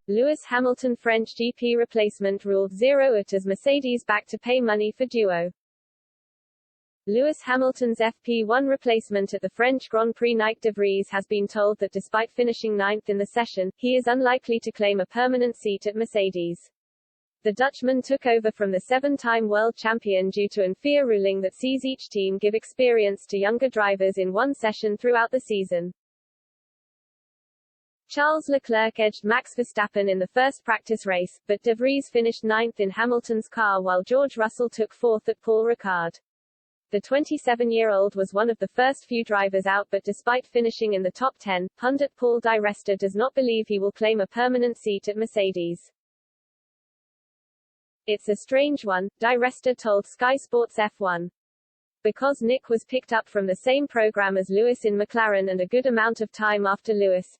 Lewis Hamilton French GP replacement ruled 0-8 as Mercedes back to pay money for duo. Lewis Hamilton's FP1 replacement at the French Grand Prix Nyck de Vries has been told that despite finishing ninth in the session, he is unlikely to claim a permanent seat at Mercedes. The Dutchman took over from the seven-time world champion due to an FIA ruling that sees each team give experience to younger drivers in one session throughout the season. Charles Leclerc edged Max Verstappen in the first practice race, but de Vries finished ninth in Hamilton's car while George Russell took fourth at Paul Ricard. The 27-year-old was one of the first few drivers out, but despite finishing in the top 10, pundit Paul Di Resta does not believe he will claim a permanent seat at Mercedes. It's a strange one, Di Resta told Sky Sports F1. Because Nick was picked up from the same program as Lewis in McLaren and a good amount of time after Lewis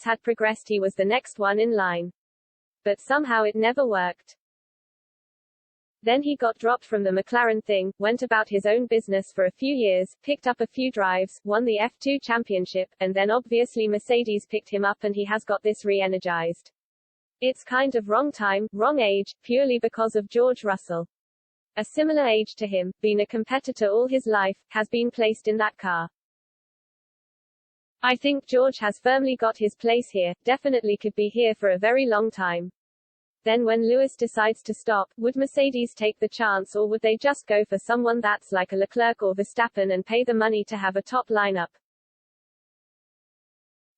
had progressed, he was the next one in line. But somehow it never worked. Then he got dropped from the McLaren thing, went about his own business for a few years, picked up a few drives, won the F2 championship, and then obviously Mercedes picked him up and he has got this re-energized. It's kind of wrong time, wrong age, purely because of George Russell. A similar age to him, been a competitor all his life, has been placed in that car. I think George has firmly got his place here, definitely could be here for a very long time. Then when Lewis decides to stop, would Mercedes take the chance or would they just go for someone that's like a Leclerc or Verstappen and pay the money to have a top lineup?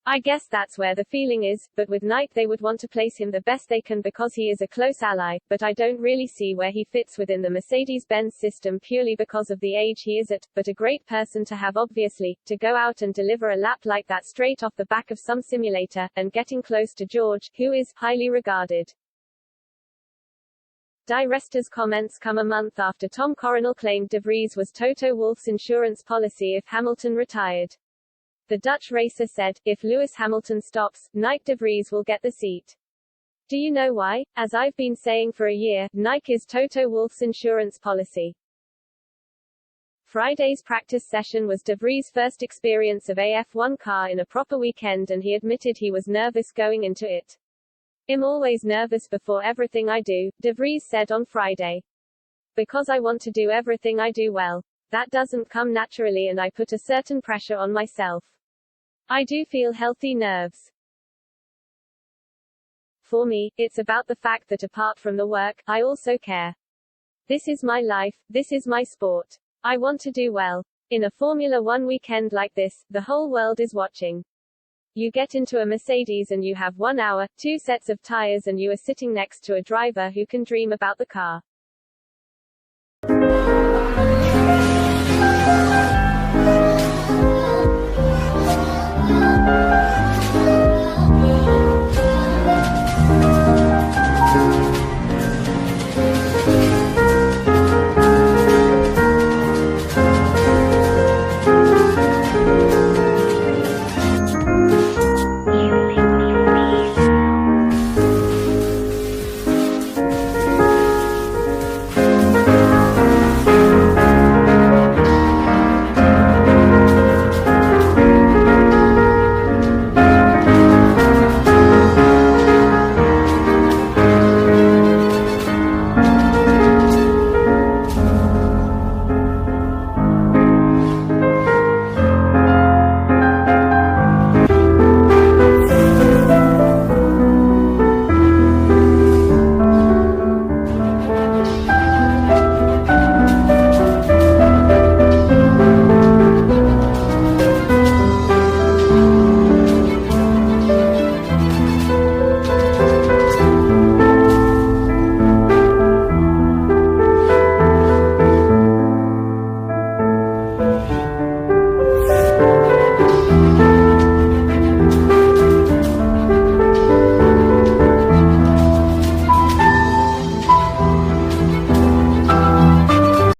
I guess that's where the feeling is, but with Nyck they would want to place him the best they can because he is a close ally, but I don't really see where he fits within the Mercedes-Benz system purely because of the age he is at, but a great person to have obviously, to go out and deliver a lap like that straight off the back of some simulator, and getting close to George, who is highly regarded. Di Resta's comments come a month after Tom Coronel claimed de Vries was Toto Wolff's insurance policy if Hamilton retired. The Dutch racer said, if Lewis Hamilton stops, Nyck de Vries will get the seat. Do you know why? As I've been saying for a year, Nyck is Toto Wolff's insurance policy. Friday's practice session was de Vries' first experience of a F1 car in a proper weekend and he admitted he was nervous going into it. I'm always nervous before everything I do, de Vries said on Friday. Because I want to do everything I do well. That doesn't come naturally and I put a certain pressure on myself. I do feel healthy nerves. For me, it's about the fact that apart from the work, I also care. This is my life, this is my sport. I want to do well. In a Formula One weekend like this, the whole world is watching. You get into a Mercedes and you have 1 hour, 2 sets of tires and you are sitting next to a driver who can dream about the car.